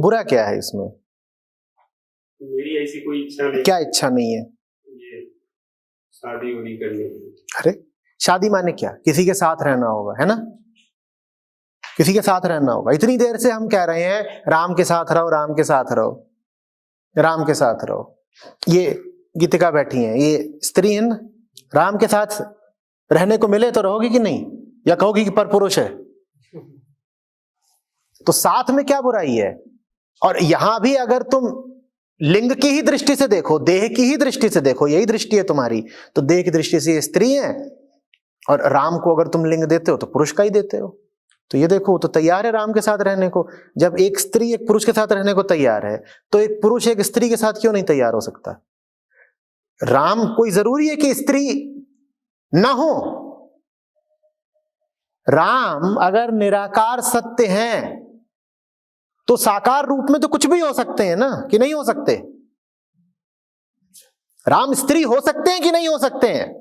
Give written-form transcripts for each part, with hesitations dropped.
बुरा क्या है इसमें? मेरी ऐसी कोई इच्छा नहीं। क्या इच्छा नहीं है? ये शादी नहीं करनी। अरे शादी माने क्या? किसी के साथ रहना होगा, है ना? किसी के साथ रहना होगा। इतनी देर से हम कह रहे हैं राम के साथ रहो, राम के साथ रहो, राम के साथ रहो। ये गीतिका बैठी है, ये स्त्री है ना, राम के साथ रहने को मिले तो रहोगी कि नहीं, या कहोगी कि परपुरुष है? तो साथ में क्या बुराई है? और यहां भी अगर तुम लिंग की ही दृष्टि से देखो, देह की ही दृष्टि से देखो, यही दृष्टि है तुम्हारी, तो देह की दृष्टि से ये स्त्री है, और राम को अगर तुम लिंग देते हो तो पुरुष का ही देते हो। तो ये देखो, तो तैयार है राम के साथ रहने को। जब एक स्त्री एक पुरुष के साथ रहने को तैयार है, तो एक पुरुष एक स्त्री के साथ क्यों नहीं तैयार हो सकता? राम कोई जरूरी है कि स्त्री ना हो? राम अगर निराकार सत्य हैं तो साकार रूप में तो कुछ भी हो सकते हैं ना, कि नहीं हो सकते? राम स्त्री हो सकते हैं कि नहीं हो सकते हैं?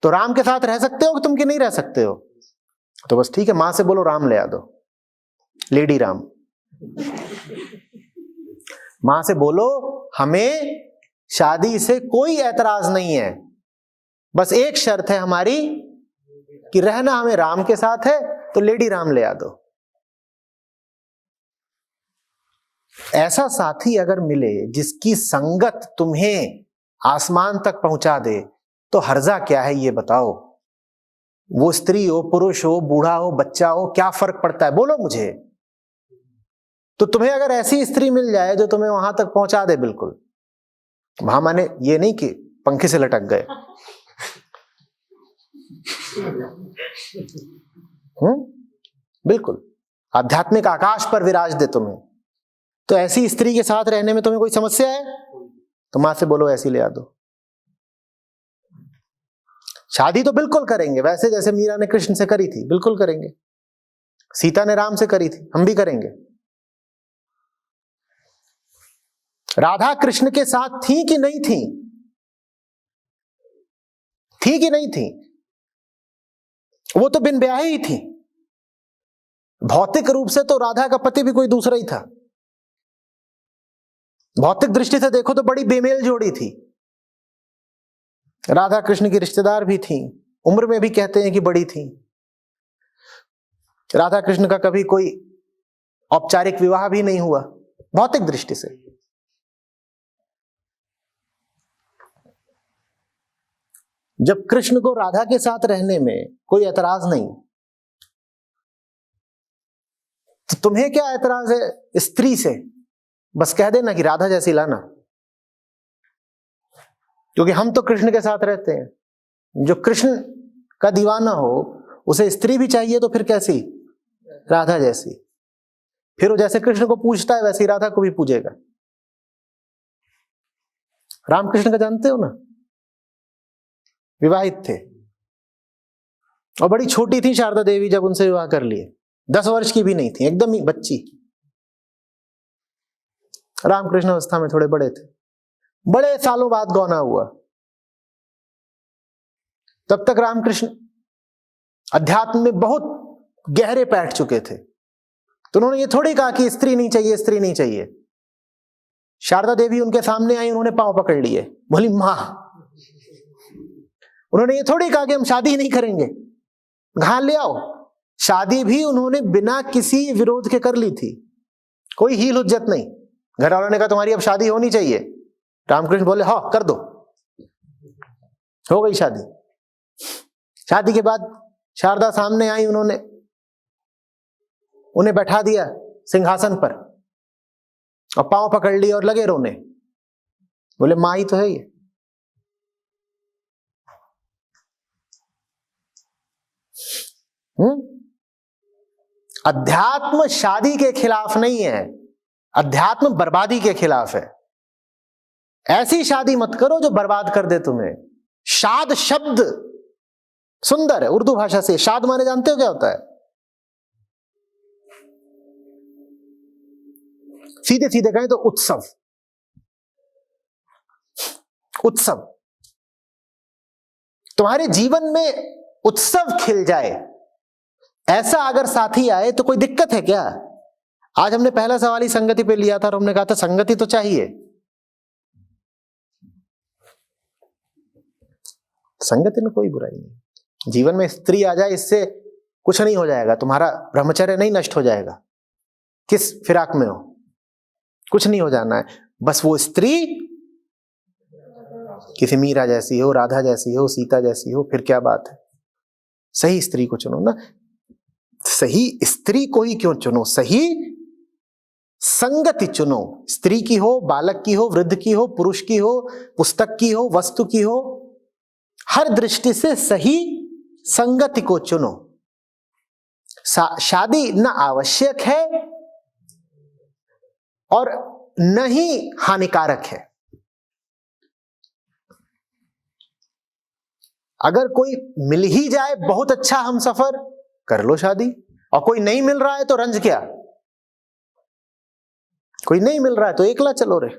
तो राम के साथ रह सकते हो कि तुम कि नहीं रह सकते हो? तो बस ठीक है, मां से बोलो राम ले आ दो, लेडी राम। मां से बोलो हमें शादी से कोई ऐतराज नहीं है, बस एक शर्त है हमारी कि रहना हमें राम के साथ है, तो लेडी राम ले आ दो। ऐसा साथी अगर मिले जिसकी संगत तुम्हें आसमान तक पहुंचा दे, तो हर्जा क्या है ये बताओ? वो स्त्री हो, पुरुष हो, बूढ़ा हो, बच्चा हो, क्या फर्क पड़ता है? बोलो मुझे। तो तुम्हें अगर ऐसी स्त्री मिल जाए जो तुम्हें वहां तक पहुंचा दे, बिल्कुल वहां, माने ये नहीं कि पंखे से लटक गए, बिल्कुल आध्यात्मिक आकाश पर विराज दे तुम्हें, तो ऐसी स्त्री के साथ रहने में तुम्हें कोई समस्या है? तो मां से बोलो ऐसी ले आ दो। शादी तो बिल्कुल करेंगे, वैसे जैसे मीरा ने कृष्ण से करी थी, बिल्कुल करेंगे। सीता ने राम से करी थी, हम भी करेंगे। राधा कृष्ण के साथ थी कि नहीं थी? थी कि नहीं थी? वो तो बिन ब्याहे ही थी। भौतिक रूप से तो राधा का पति भी कोई दूसरा ही था। भौतिक दृष्टि से देखो तो बड़ी बेमेल जोड़ी थी। राधा कृष्ण की रिश्तेदार भी थी, उम्र में भी कहते हैं कि बड़ी थी। राधा कृष्ण का कभी कोई औपचारिक विवाह भी नहीं हुआ भौतिक दृष्टि से। जब कृष्ण को राधा के साथ रहने में कोई ऐतराज नहीं, तो तुम्हें क्या ऐतराज है स्त्री से? बस कह देना कि राधा जैसी लाना, क्योंकि हम तो कृष्ण के साथ रहते हैं। जो कृष्ण का दीवाना हो उसे स्त्री भी चाहिए, तो फिर कैसी? राधा जैसी। फिर वो जैसे कृष्ण को पूजता है वैसे ही राधा को भी पूजेगा। रामकृष्ण का जानते हो ना, विवाहित थे और बड़ी छोटी थी शारदा देवी जब उनसे विवाह कर लिए, 10 वर्ष की भी नहीं थी, एकदम ही बच्ची। रामकृष्ण अवस्था में थोड़े बड़े थे, बड़े सालों बाद गौना हुआ। तब तक रामकृष्ण अध्यात्म में बहुत गहरे बैठ चुके थे, तो उन्होंने ये थोड़ी कहा कि स्त्री नहीं चाहिए, स्त्री नहीं चाहिए। शारदा देवी उनके सामने आई, उन्होंने पांव पकड़ लिए, बोली मां। उन्होंने ये थोड़ी कहा कि हम शादी नहीं करेंगे, घाल ले आओ। शादी भी उन्होंने बिना किसी विरोध के कर ली थी, कोई हील हुज्जत नहीं। घर वालों ने कहा तुम्हारी अब शादी होनी चाहिए, रामकृष्ण बोले हाँ कर दो, हो गई शादी। शादी के बाद शारदा सामने आई, उन्हें बैठा दिया सिंहासन पर और पांव पकड़ लिए और लगे रोने। बोले मां ही तो है ये। अध्यात्म शादी के खिलाफ नहीं है, अध्यात्म बर्बादी के खिलाफ है। ऐसी शादी मत करो जो बर्बाद कर दे तुम्हें। शाद शब्द सुंदर है, उर्दू भाषा से शाद माने जानते हो क्या होता है? सीधे सीधे कहें तो उत्सव। उत्सव, तुम्हारे जीवन में उत्सव खिल जाए, ऐसा अगर साथी आए तो कोई दिक्कत है क्या? आज हमने पहला सवाल ही संगति पे लिया था और हमने कहा था संगति तो चाहिए, संगति में कोई बुराई नहीं। जीवन में स्त्री आ जाए इससे कुछ नहीं हो जाएगा, तुम्हारा ब्रह्मचर्य नहीं नष्ट हो जाएगा। किस फिराक में हो, कुछ नहीं हो जाना है, बस वो स्त्री किसी मीरा जैसी हो, राधा जैसी हो, सीता जैसी हो, फिर क्या बात है। सही स्त्री को चुनो ना, सही स्त्री को ही क्यों चुनो, सही संगति चुनो। स्त्री की हो, बालक की हो, वृद्ध की हो, पुरुष की हो, पुस्तक की हो, वस्तु की हो, हर दृष्टि से सही संगति को चुनो। शादी न आवश्यक है और न ही हानिकारक है। अगर कोई मिल ही जाए बहुत अच्छा हमसफर, कर लो शादी, और कोई नहीं मिल रहा है तो रंज क्या, कोई नहीं मिल रहा है तो एकला चलो रे,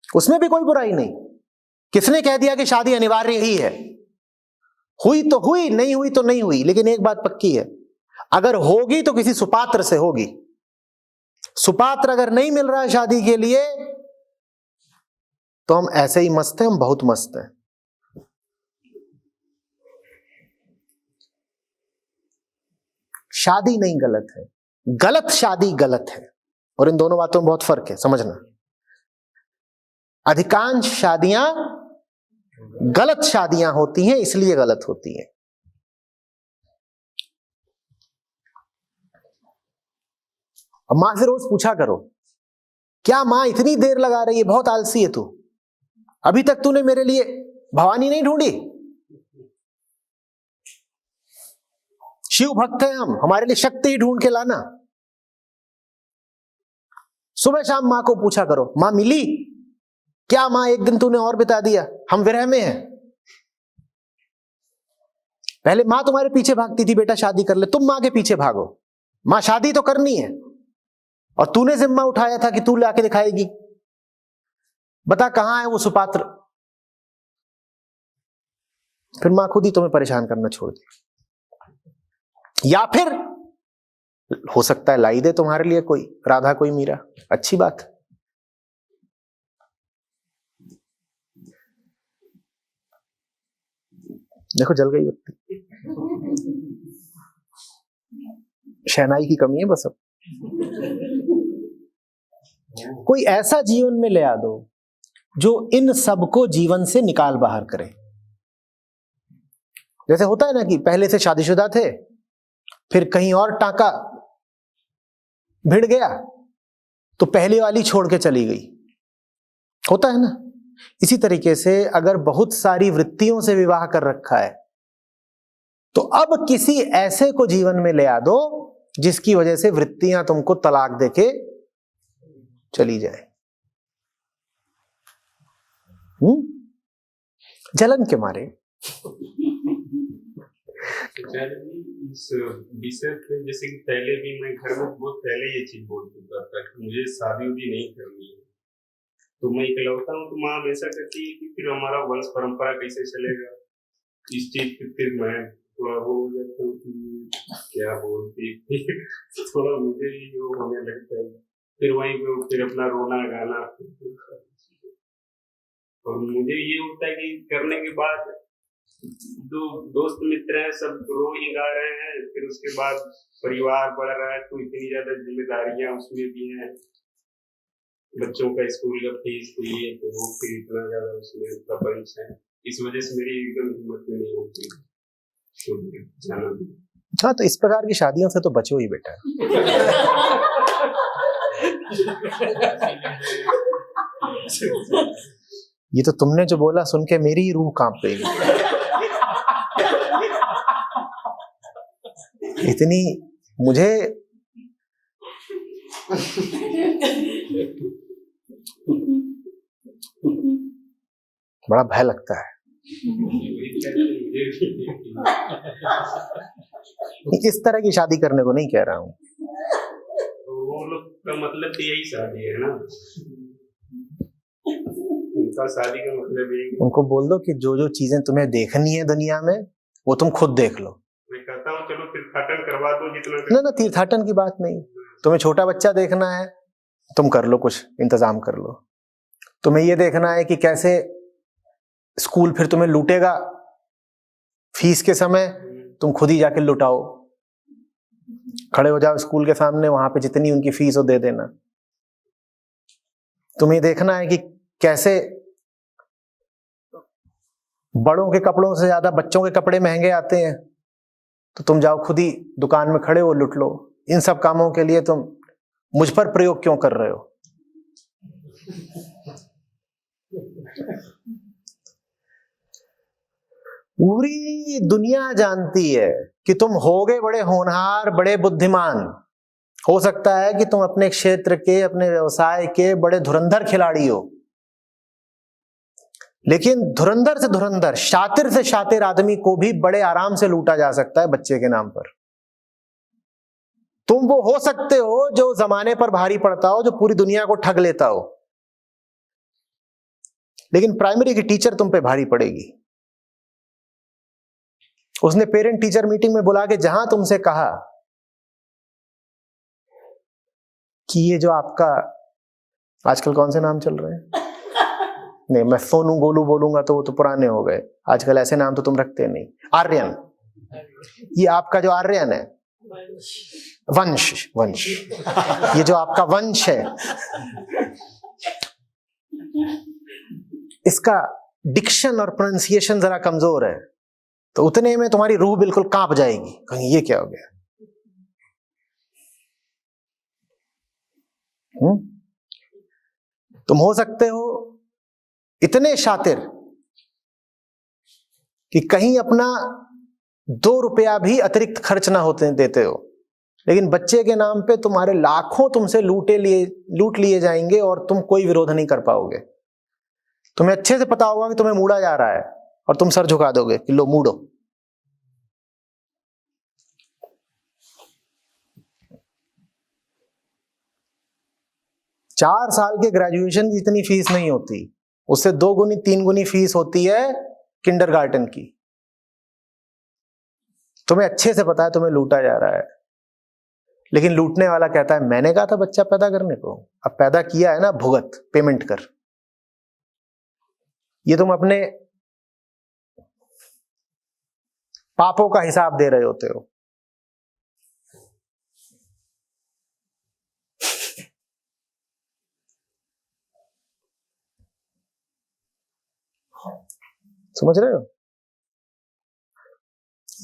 उसमें भी कोई बुराई नहीं। किसने कह दिया कि शादी अनिवार्य ही है? हुई तो हुई, नहीं हुई तो नहीं हुई, लेकिन एक बात पक्की है, अगर होगी तो किसी सुपात्र से होगी। सुपात्र अगर नहीं मिल रहा है शादी के लिए तो हम ऐसे ही मस्त हैं, हम बहुत मस्त हैं। शादी नहीं गलत है, गलत शादी गलत है, और इन दोनों बातों में बहुत फर्क है, समझना। अधिकांश शादियां गलत शादियां होती हैं, इसलिए गलत होती हैं। अब मां से रोज पूछा करो, क्या मां इतनी देर लगा रही है, बहुत आलसी है तू, अभी तक तूने मेरे लिए भवानी नहीं ढूंढी? शिव भक्त हैं हम, हमारे लिए शक्ति ही ढूंढ के लाना। सुबह शाम मां को पूछा करो, मां मिली क्या? मां एक दिन तूने और बिता दिया, हम विरह में हैं। पहले मां तुम्हारे पीछे भागती थी, बेटा शादी कर ले, तुम मां के पीछे भागो। मां शादी तो करनी है और तूने जिम्मा उठाया था कि तू लाके दिखाएगी। बता कहां है वो सुपात्र? फिर मां खुद ही तुम्हें परेशान करना छोड़ दी, या फिर हो सकता है लाई दे तुम्हारे लिए कोई राधा, कोई मीरा, अच्छी बात है। देखो जल गई बत्ती, शहनाई की कमी है बस। अब कोई ऐसा जीवन में ले आ दो जो इन सबको जीवन से निकाल बाहर करे। जैसे होता है ना कि पहले से शादीशुदा थे, फिर कहीं और टांका भिड़ गया तो पहले वाली छोड़ के चली गई, होता है ना। इसी तरीके से अगर बहुत सारी वृत्तियों से विवाह कर रखा है तो अब किसी ऐसे को जीवन में ले आ दो जिसकी वजह से वृत्तियां तुमको तलाक देके चली जाए। जलन के मारे। इस विषय पे जैसे कि पहले भी मैं घर में बहुत पहले ये चीज बोल चुका था कि मुझे शादी उदी नहीं करनी है, तो मैं इकलौता हूँ, तो माँ हमेशा कहती है कि फिर हमारा वंश परंपरा कैसे चलेगा। इस चीज पे फिर मैं थोड़ा वो हो जाता हूँ कि क्या बोलती थोड़ा मुझे ही वो होने लगता है, फिर वहीं पे फिर अपना रोना गाना। और मुझे ये होता है कि करने के बाद जो दोस्त मित्र हैं सब रो ही गा रहे हैं, फिर उसके बाद परिवार बढ़ रहा है तो इतनी ज्यादा जिम्मेदारियां उसमें भी हैं, बच्चों का स्कूल का फीस तो ये तो वो, फिर इतना ज्यादा उसमें प्रपंच है, इस वजह से मेरी एकदम हिम्मत में नहीं होती जाना भी। हाँ, तो इस प्रकार की शादियों से तो बचो ही बेटा। ये तो तुमने जो बोला सुन के मेरी ही रूह कांप गई। इतनी मुझे बड़ा भय लगता है। इस तरह की शादी करने को नहीं कह रहा हूं। वो लोग का मतलब तो यही शादी है ना, उनका शादी का मतलब यही। उनको बोल दो कि जो जो चीजें तुम्हें देखनी है दुनिया में वो तुम खुद देख लो। मैं कहता हूँ चलो तीर्थाटन करवा दो जितना ना ना, तीर्थाटन की बात नहीं। तुम्हें छोटा बच्चा देखना है, तुम कर लो, कुछ इंतजाम कर लो। तुम्हें ये देखना है कि कैसे स्कूल फिर तुम्हें लूटेगा, फीस के समय तुम खुद ही जाके लुटाओ, खड़े हो जाओ स्कूल के सामने, वहां पे जितनी उनकी फीस हो दे देना। तुम्हें देखना है कि कैसे बड़ों के कपड़ों से ज्यादा बच्चों के कपड़े महंगे आते हैं, तो तुम जाओ खुद ही दुकान में खड़े हो, लुट लो। इन सब कामों के लिए तुम मुझ पर प्रयोग क्यों कर रहे हो? पूरी दुनिया जानती है कि तुम होगे बड़े होनहार, बड़े बुद्धिमान। हो सकता है कि तुम अपने क्षेत्र के, अपने व्यवसाय के बड़े धुरंधर खिलाड़ी हो, लेकिन धुरंधर से धुरंधर, शातिर से शातिर आदमी को भी बड़े आराम से लूटा जा सकता है बच्चे के नाम पर। तुम वो हो सकते हो जो जमाने पर भारी पड़ता हो, जो पूरी दुनिया को ठग लेता हो, लेकिन प्राइमरी की टीचर तुम पे भारी पड़ेगी। उसने पेरेंट टीचर मीटिंग में बुला के जहां तुमसे कहा कि ये जो आपका आजकल कौन से नाम चल रहे हैं, नहीं मैं सोनू गोलू बोलूंगा तो वो तो पुराने हो गए, आजकल ऐसे नाम तो तुम रखते नहीं। आर्यन, ये आपका जो आर्यन है, वंश वंश, ये जो आपका वंश है, इसका डिक्शन और प्रोनाउंसिएशन जरा कमजोर है, तो उतने में तुम्हारी रूह बिल्कुल कांप जाएगी, कहीं ये क्या हो गया। तुम हो सकते हो इतने शातिर कि कहीं अपना 2 रुपया भी अतिरिक्त खर्च ना होते देते हो, लेकिन बच्चे के नाम पे तुम्हारे लाखों तुमसे लूट लिए जाएंगे और तुम कोई विरोध नहीं कर पाओगे। तुम्हें अच्छे से पता होगा कि तुम्हें मूड़ा जा रहा है और तुम सर झुका दोगे कि लो मूडो। चार साल के ग्रेजुएशन की इतनी फीस नहीं होती, उससे 2 गुनी 3 गुनी फीस होती है किंडरगार्टन की। तुम्हें अच्छे से पता है तुम्हें लूटा जा रहा है, लेकिन लूटने वाला कहता है मैंने कहा था बच्चा पैदा करने को, अब पैदा किया है ना, भुगत, पेमेंट कर। ये तुम अपने पापों का हिसाब दे रहे होते हो। समझ रहे हो?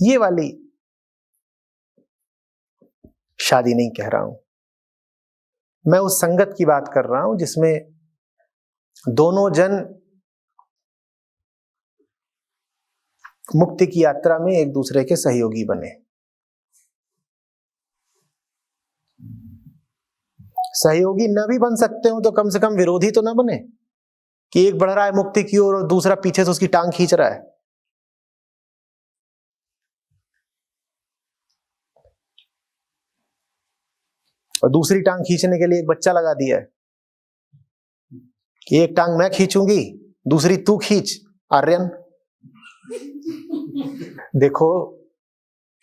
ये वाली शादी नहीं कह रहा हूं मैं, उस संगत की बात कर रहा हूं जिसमें दोनों जन मुक्ति की यात्रा में एक दूसरे के सहयोगी बने। सहयोगी न भी बन सकते हो तो कम से कम विरोधी तो ना बने कि एक बढ़ रहा है मुक्ति की ओर और दूसरा पीछे से उसकी टांग खींच रहा है। और दूसरी टांग खींचने के लिए एक बच्चा लगा दिया है कि एक टांग मैं खींचूंगी, दूसरी तू खींच आर्यन। देखो,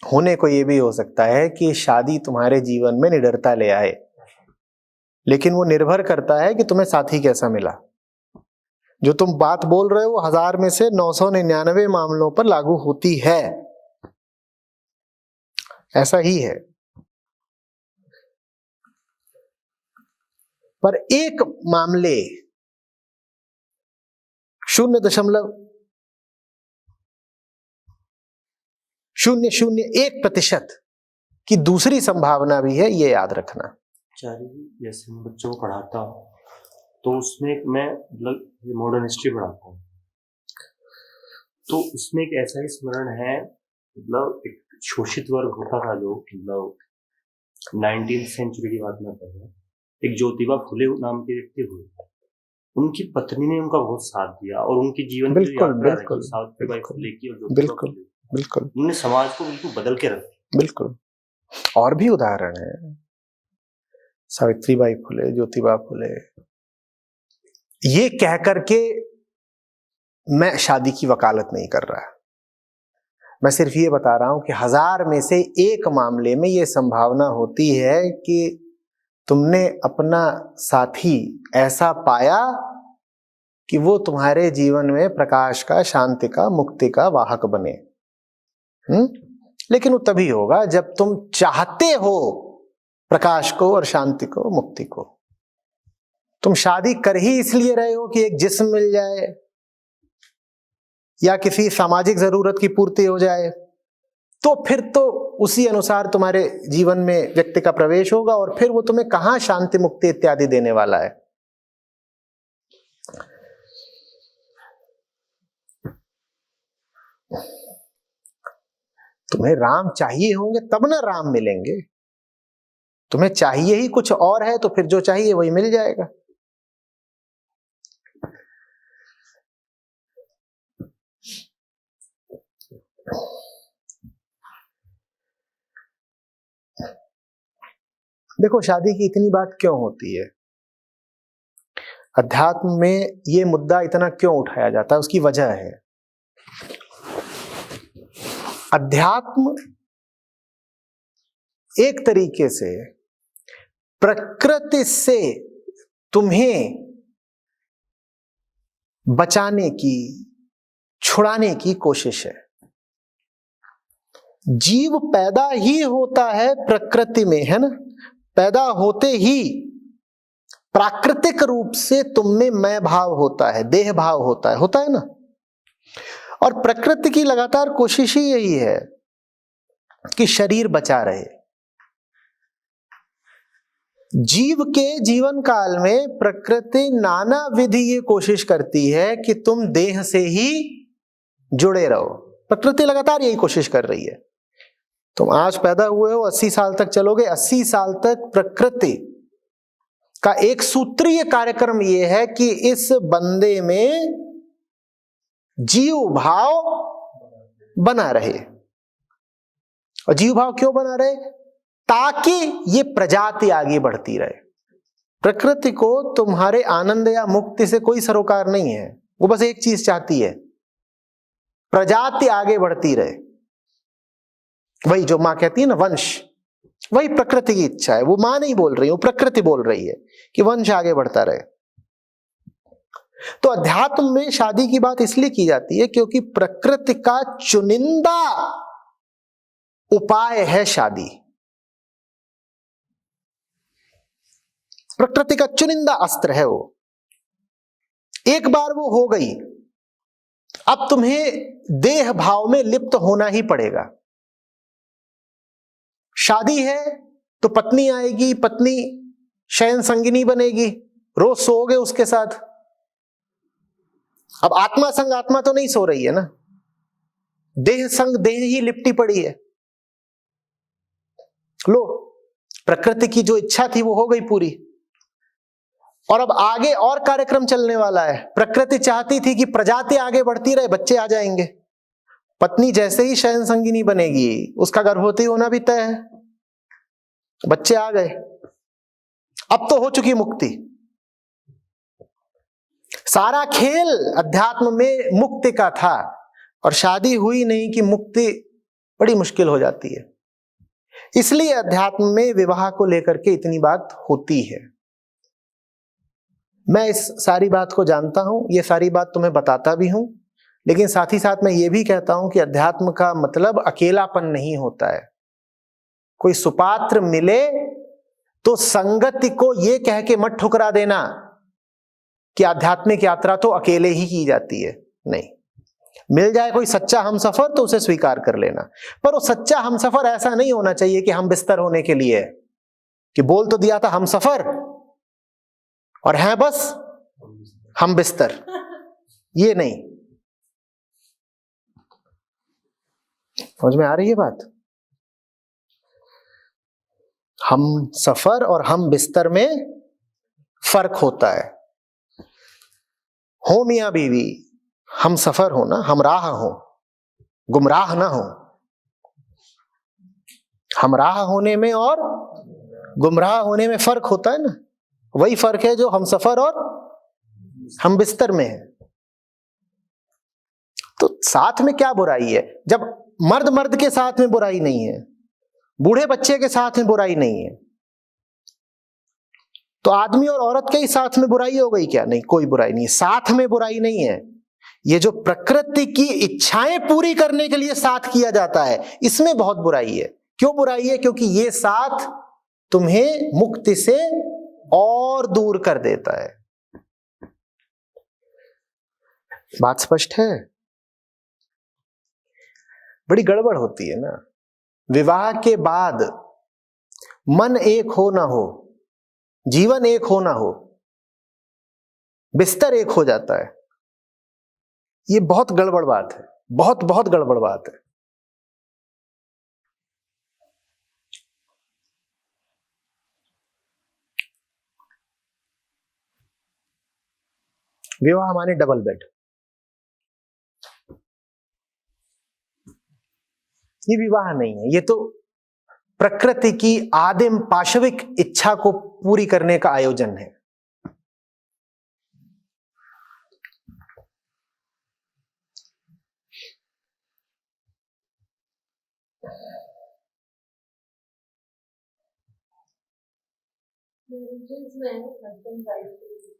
होने को ये भी हो सकता है कि शादी तुम्हारे जीवन में निडरता ले आए, लेकिन वो निर्भर करता है कि तुम्हें साथी कैसा मिला। जो तुम बात बोल रहे हो 1000 में से 999 मामलों पर लागू होती है, ऐसा ही है। पर एक मामले 0.001% की दूसरी संभावना भी है, ये याद रखना। जैसे मैं बच्चों को पढ़ाता हूँ तो उसमें मैं मतलब मॉडर्न हिस्ट्री पढ़ाता हूँ, तो उसमें एक ऐसा ही स्मरण है, मतलब एक शोषित वर्ग होता था जो मतलब 19th सेंचुरी की बात में कर रहा हूँ। एक ज्योतिबा फुले नाम के व्यक्ति हुए, उनकी पत्नी ने उनका बहुत साथ दिया और उनकी जीवन की यात्रा रही सावित्रीबाई फुले की और ज्योतिबा फुले, बिल्कुल उन्होंने समाज को बिल्कुल बदल के रखा। बिल्कुल। और भी उदाहरण है, सावित्रीबाई फुले, ज्योतिबा फुले। ये कह करके मैं शादी की वकालत नहीं कर रहा, मैं सिर्फ ये बता रहा हूं कि 1000 में से एक मामले में ये संभावना होती है कि तुमने अपना साथी ऐसा पाया कि वो तुम्हारे जीवन में प्रकाश का, शांति का, मुक्ति का वाहक बने। लेकिन वो तभी होगा जब तुम चाहते हो प्रकाश को और शांति को, मुक्ति को। तुम शादी कर ही इसलिए रहे हो कि एक जिस्म मिल जाए या किसी सामाजिक जरूरत की पूर्ति हो जाए, तो फिर तो उसी अनुसार तुम्हारे जीवन में व्यक्ति का प्रवेश होगा और फिर वो तुम्हें कहां शांति, मुक्ति इत्यादि देने वाला है। तुम्हें राम चाहिए होंगे तब ना राम मिलेंगे। तुम्हें चाहिए ही कुछ और है तो फिर जो चाहिए वही मिल जाएगा। देखो, शादी की इतनी बात क्यों होती है, अध्यात्म में ये मुद्दा इतना क्यों उठाया जाता है, उसकी वजह है। अध्यात्म एक तरीके से प्रकृति से तुम्हें बचाने की, छुड़ाने की कोशिश है। जीव पैदा ही होता है प्रकृति में, है ना। पैदा होते ही प्राकृतिक रूप से तुम में मैं भाव होता है, देह भाव होता है ना। और प्रकृति की लगातार कोशिश ही यही है कि शरीर बचा रहे। जीव के जीवन काल में प्रकृति नाना विधि ये कोशिश करती है कि तुम देह से ही जुड़े रहो। प्रकृति लगातार यही कोशिश कर रही है। तुम आज पैदा हुए हो, 80 साल तक चलोगे, 80 साल तक प्रकृति का एक सूत्रीय कार्यक्रम यह है कि इस बंदे में जीव भाव बना रहे। और जीव भाव क्यों बना रहे? ताकि ये प्रजाति आगे बढ़ती रहे। प्रकृति को तुम्हारे आनंद या मुक्ति से कोई सरोकार नहीं है। वो बस एक चीज चाहती है, प्रजाति आगे बढ़ती रहे। वही जो मां कहती है ना, वंश, वही प्रकृति की इच्छा है। वो मां नहीं बोल रही, वो प्रकृति बोल रही है कि वंश आगे बढ़ता रहे। तो अध्यात्म में शादी की बात इसलिए की जाती है क्योंकि प्रकृति का चुनिंदा उपाय है शादी। प्रकृति का चुनिंदा अस्त्र है वो। एक बार वो हो गई, अब तुम्हें देह भाव में लिप्त होना ही पड़ेगा। शादी है तो पत्नी आएगी, पत्नी शयन संगिनी बनेगी, रोज सोओगे उसके साथ। अब आत्मा संग आत्मा तो नहीं सो रही है ना, देह संग देह ही लिपटी पड़ी है। लो, प्रकृति की जो इच्छा थी वो हो गई पूरी। और अब आगे और कार्यक्रम चलने वाला है। प्रकृति चाहती थी कि प्रजाति आगे बढ़ती रहे, बच्चे आ जाएंगे। पत्नी जैसे ही शयन संगिनी बनेगी, उसका गर्भवती होना भी तय है, बच्चे आ गए। अब तो हो चुकी मुक्ति। सारा खेल अध्यात्म में मुक्ति का था और शादी हुई नहीं कि मुक्ति बड़ी मुश्किल हो जाती है। इसलिए अध्यात्म में विवाह को लेकर के इतनी बात होती है। मैं इस सारी बात को जानता हूं, ये सारी बात तुम्हें बताता भी हूं, लेकिन साथ ही साथ मैं ये भी कहता हूं कि अध्यात्म का मतलब अकेलापन नहीं होता है। कोई सुपात्र मिले तो संगति को ये कह के मत ठुकरा देना कि आध्यात्मिक यात्रा तो अकेले ही की जाती है। नहीं, मिल जाए कोई सच्चा हमसफर तो उसे स्वीकार कर लेना। पर वो सच्चा हमसफर ऐसा नहीं होना चाहिए कि हम बिस्तर होने के लिए, कि बोल तो दिया था हमसफर और हैं बस हम बिस्तर। ये नहीं। समझ में आ रही है बात? हम सफर और हम बिस्तर में फर्क होता है। हो मियां बीवी, हम सफर हो ना, हम राह हो, गुमराह ना हो। हम राह होने में और गुमराह होने में फर्क होता है ना। वही फर्क है जो हम सफर और हम बिस्तर में है। तो साथ में क्या बुराई है? जब मर्द मर्द के साथ में बुराई नहीं है, बूढ़े बच्चे के साथ में बुराई नहीं है, तो आदमी और औरत के ही साथ में बुराई हो गई क्या? नहीं, कोई बुराई नहीं है, साथ में बुराई नहीं है। ये जो प्रकृति की इच्छाएं पूरी करने के लिए साथ किया जाता है, इसमें बहुत बुराई है। क्यों बुराई है? क्योंकि ये साथ तुम्हें मुक्ति से और दूर कर देता है। बात स्पष्ट है? बड़ी गड़बड़ होती है ना। विवाह के बाद मन एक हो ना हो, जीवन एक हो ना हो, बिस्तर एक हो जाता है। ये बहुत गड़बड़ बात है, बहुत बहुत गड़बड़ बात है। विवाह माने डबल बेड। ये विवाह नहीं है, ये तो प्रकृति की आदिम पाशविक इच्छा को पूरी करने का आयोजन है। हस्बैंड वाइफ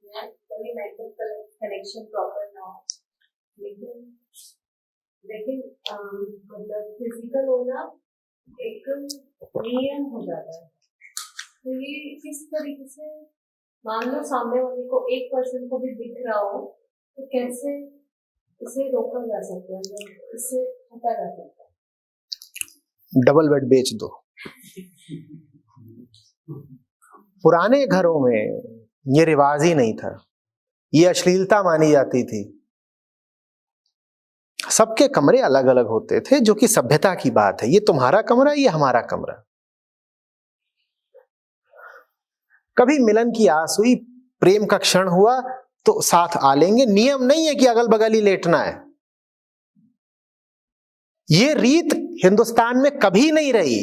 में कभी मेंटल कनेक्शन प्रॉपर ना हो, लेकिन मतलब फिजिकल होना एक नियम हो जाता है। तो ये किस तरीके से, मान लो सामने वाले को एक पर्सन को भी दिख रहा हो, तो कैसे इसे रोका जा सकता है, इससे हटा जा सकता है? डबल बेड बेच दो। पुराने घरों में ये रिवाज ही नहीं था, ये अश्लीलता मानी जाती थी। सबके कमरे अलग अलग होते थे, जो कि सभ्यता की बात है। ये तुम्हारा कमरा, ये हमारा कमरा। कभी मिलन की आस हुई, प्रेम का क्षण हुआ तो साथ आ लेंगे। नियम नहीं है कि अगल बगल ही लेटना है। ये रीत हिंदुस्तान में कभी नहीं रही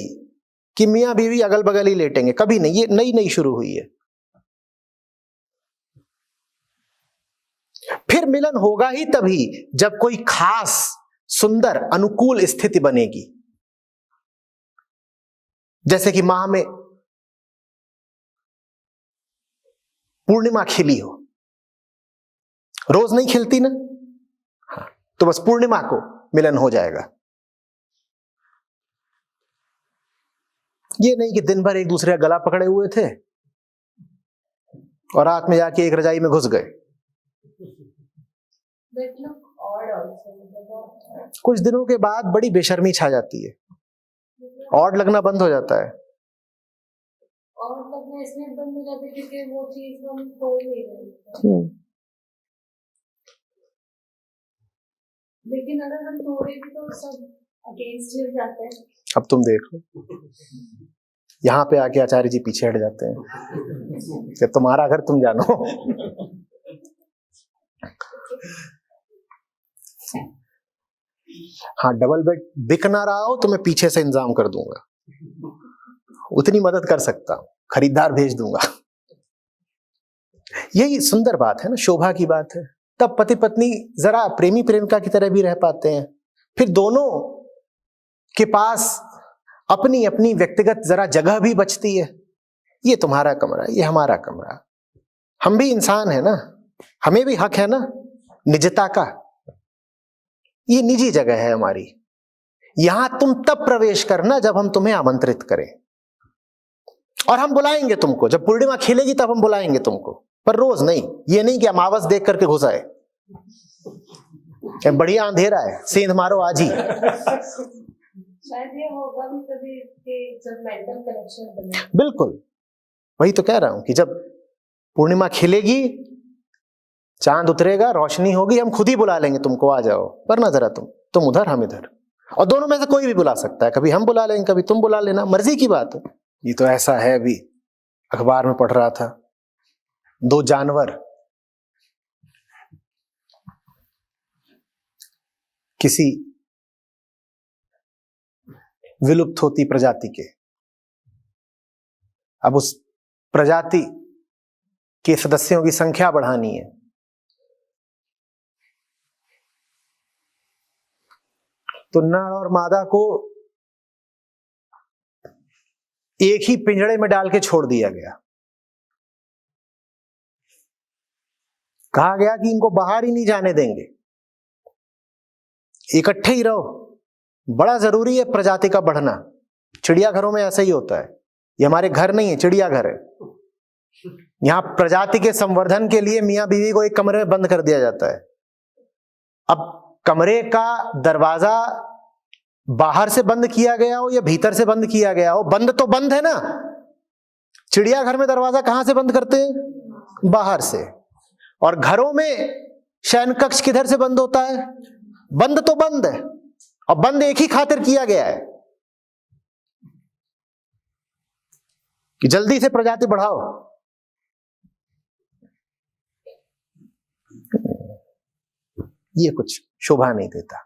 कि मियां बीवी अगल बगल ही लेटेंगे, कभी नहीं। ये नई नई शुरू हुई है। फिर मिलन होगा ही तभी जब कोई खास सुंदर अनुकूल स्थिति बनेगी। जैसे कि माह में पूर्णिमा खिली हो, रोज नहीं खिलती ना, हाँ, तो बस पूर्णिमा को मिलन हो जाएगा। ये नहीं कि दिन भर एक दूसरे का गला पकड़े हुए थे और रात में जाके एक रजाई में घुस गए। कुछ दिनों के बाद बड़ी बेशर्मी छा जाती है, ऑड लगना बंद हो जाता है। और लगना इसलिए बंद हो जाता है क्योंकि वो चीज हम तोड़ नहीं रहे। लेकिन अगर हम तोड़ेंगे तो सब अगेंस्ट हो जाता है। अब तुम देख लो, यहां पे आके आचार्य जी पीछे हट जाते हैं कि तुम्हारा घर तुम जानो। हाँ, डबल बेड बिक ना रहा हो तो मैं पीछे से इंतजाम कर दूंगा, उतनी मदद कर सकता हूं, खरीदार भेज दूंगा। यही सुंदर बात है ना, शोभा की बात है। तब पति पत्नी जरा प्रेमी प्रेमिका की तरह भी रह पाते हैं। फिर दोनों के पास अपनी अपनी व्यक्तिगत जरा जगह भी बचती है। ये तुम्हारा कमरा, ये हमारा कमरा। हम भी इंसान है ना, हमें भी हक है ना निजता का। ये निजी जगह है हमारी। यहां तुम तब प्रवेश करना जब हम तुम्हें आमंत्रित करें, और हम बुलाएंगे तुमको। जब पूर्णिमा खिलेगी तब हम बुलाएंगे तुमको, पर रोज नहीं। ये नहीं कि अमावस देख करके घुस आए, बढ़िया अंधेरा है, सेंध मारो आज ही। शायद ये होगा भी कभी कि जब मेंटल कनेक्शन बने। बिल्कुल, वही तो कह रहा हूं कि जब पूर्णिमा खिलेगी, चांद उतरेगा, रोशनी होगी, हम खुद ही बुला लेंगे तुमको, आ जाओ। पर ना जरा तुम उधर, हम इधर, और दोनों में से कोई भी बुला सकता है। कभी हम बुला लेंगे, कभी तुम बुला लेना, मर्जी की बात है। ये तो ऐसा है, अभी अखबार में पढ़ रहा था, 2 जानवर किसी विलुप्त होती प्रजाति के, अब उस प्रजाति के सदस्यों की संख्या बढ़ानी है, तो नर और मादा को एक ही पिंजड़े में डाल के छोड़ दिया गया। कहा गया कि इनको बाहर ही नहीं जाने देंगे, इकट्ठे ही रहो। बड़ा जरूरी है प्रजाति का बढ़ना। चिड़ियाघरों में ऐसा ही होता है। ये हमारे घर नहीं है, चिड़ियाघर है। यहां प्रजाति के संवर्धन के लिए मियां बीवी को एक कमरे में बंद कर दिया जाता है। अब कमरे का दरवाजा बाहर से बंद किया गया हो या भीतर से बंद किया गया हो, बंद तो बंद है ना। चिड़ियाघर में दरवाजा कहां से बंद करते हैं? बाहर से। और घरों में शयन कक्ष किधर से बंद होता है? बंद तो बंद है, और बंद एक ही खातिर किया गया है कि जल्दी से प्रजाति बढ़ाओ। ये कुछ शोभा नहीं देता।